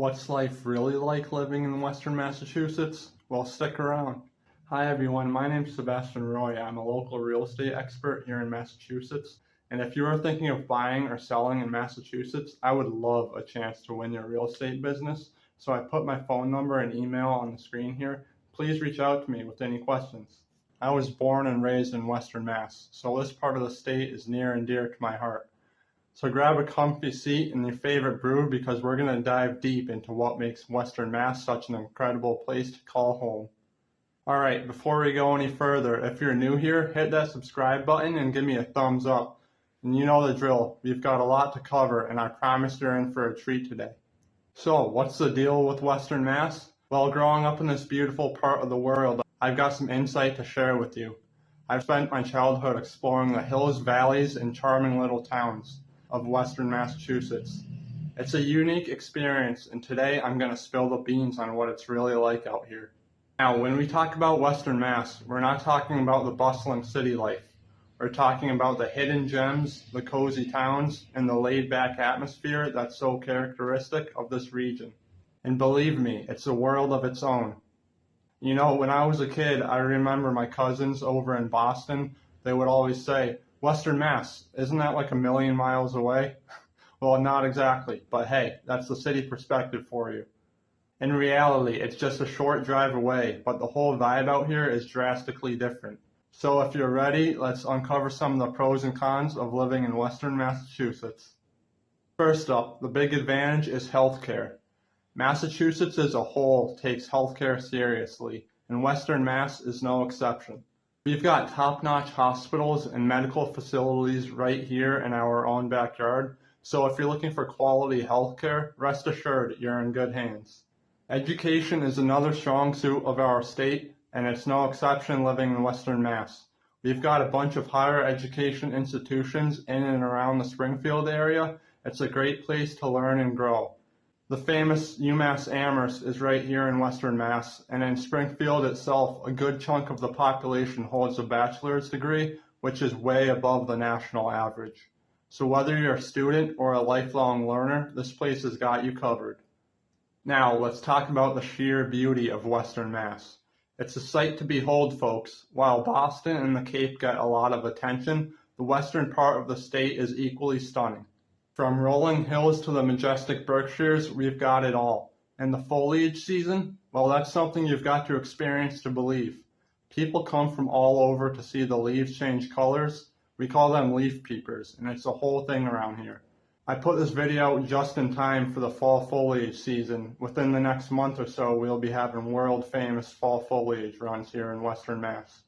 What's life really like living in Western Massachusetts? Well, stick around. Hi everyone, my name's Sebastian Roy. I'm a local real estate expert here in Massachusetts. And if you are thinking of buying or selling in Massachusetts, I would love a chance to win your real estate business. So I put my phone number and email on the screen here. Please reach out to me with any questions. I was born and raised in Western Mass, so this part of the state is near and dear to my heart. So grab a comfy seat and your favorite brew because we're going to dive deep into what makes Western Mass such an incredible place to call home. Alright, before we go any further, if you're new here, hit that subscribe button and give me a thumbs up. And you know the drill, we've got a lot to cover and I promise you're in for a treat today. So, what's the deal with Western Mass? Well, growing up in this beautiful part of the world, I've got some insight to share with you. I've spent my childhood exploring the hills, valleys, and charming little towns of Western Massachusetts. It's a unique experience, and today I'm going to spill the beans on what it's really like out here. Now, when we talk about Western Mass, we're not talking about the bustling city life. We're talking about the hidden gems, the cozy towns, and the laid-back atmosphere that's so characteristic of this region. And believe me, it's a world of its own. You know, when I was a kid, I remember my cousins over in Boston, they would always say, Western Mass, isn't that like a million miles away? Well, not exactly, but hey, that's the city perspective for you. In reality, it's just a short drive away, but the whole vibe out here is drastically different. So if you're ready, let's uncover some of the pros and cons of living in Western Massachusetts. First up, the big advantage is healthcare. Massachusetts as a whole takes healthcare seriously, and Western Mass is no exception. We've got top-notch hospitals and medical facilities right here in our own backyard, so if you're looking for quality healthcare, rest assured you're in good hands. Education is another strong suit of our state, and it's no exception living in Western Mass. We've got a bunch of higher education institutions in and around the Springfield area. It's a great place to learn and grow. The famous UMass Amherst is right here in Western Mass, and in Springfield itself, a good chunk of the population holds a bachelor's degree, which is way above the national average. So whether you're a student or a lifelong learner, this place has got you covered. Now, let's talk about the sheer beauty of Western Mass. It's a sight to behold, folks. While Boston and the Cape get a lot of attention, the western part of the state is equally stunning. From rolling hills to the majestic Berkshires, we've got it all. And the foliage season? Well, that's something you've got to experience to believe. People come from all over to see the leaves change colors. We call them leaf peepers, and it's a whole thing around here. I put this video out just in time for the fall foliage season. Within the next month or so, we'll be having world-famous fall foliage runs here in Western Mass.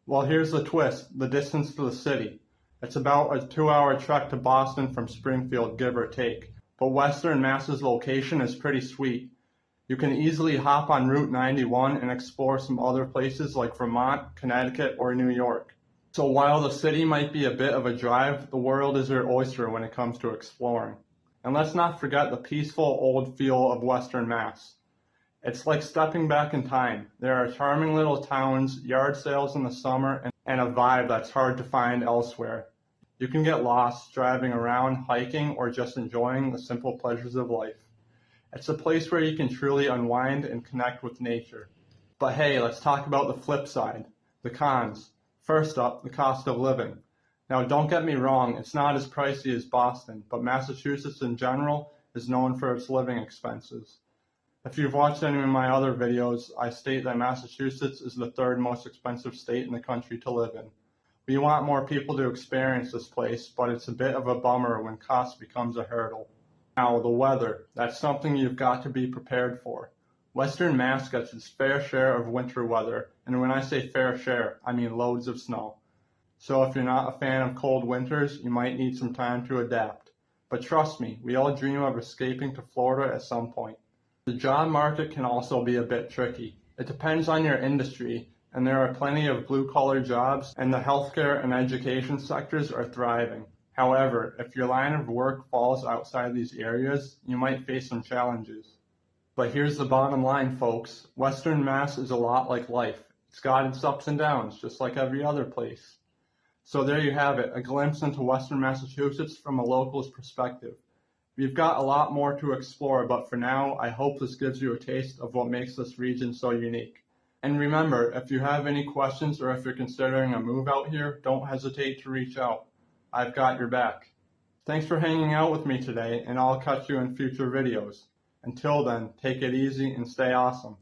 Well, here's the twist, the distance to the city. It's about a 2-hour trek to Boston from Springfield, give or take. But Western Mass's location is pretty sweet. You can easily hop on Route 91 and explore some other places like Vermont, Connecticut, or New York. So while the city might be a bit of a drive, the world is your oyster when it comes to exploring. And let's not forget the peaceful old feel of Western Mass. It's like stepping back in time. There are charming little towns, yard sales in the summer, and a vibe that's hard to find elsewhere. You can get lost driving around, hiking, or just enjoying the simple pleasures of life. It's a place where you can truly unwind and connect with nature. But hey, let's talk about the flip side, the cons. First up, the cost of living. Now don't get me wrong, it's not as pricey as Boston, but Massachusetts in general is known for its living expenses. If you've watched any of my other videos, I state that Massachusetts is the third most expensive state in the country to live in. We want more people to experience this place, but it's a bit of a bummer when cost becomes a hurdle. Now, the weather. That's something you've got to be prepared for. Western Mass gets its fair share of winter weather, and when I say fair share, I mean loads of snow. So if you're not a fan of cold winters, you might need some time to adapt. But trust me, we all dream of escaping to Florida at some point. The job market can also be a bit tricky. It depends on your industry, and there are plenty of blue-collar jobs, and the healthcare and education sectors are thriving. However, if your line of work falls outside these areas, you might face some challenges. But here's the bottom line, folks. Western Mass is a lot like life. It's got its ups and downs, just like every other place. So there you have it, a glimpse into Western Massachusetts from a local's perspective. We've got a lot more to explore, but for now, I hope this gives you a taste of what makes this region so unique. And remember, if you have any questions or if you're considering a move out here, don't hesitate to reach out. I've got your back. Thanks for hanging out with me today, and I'll catch you in future videos. Until then, take it easy and stay awesome.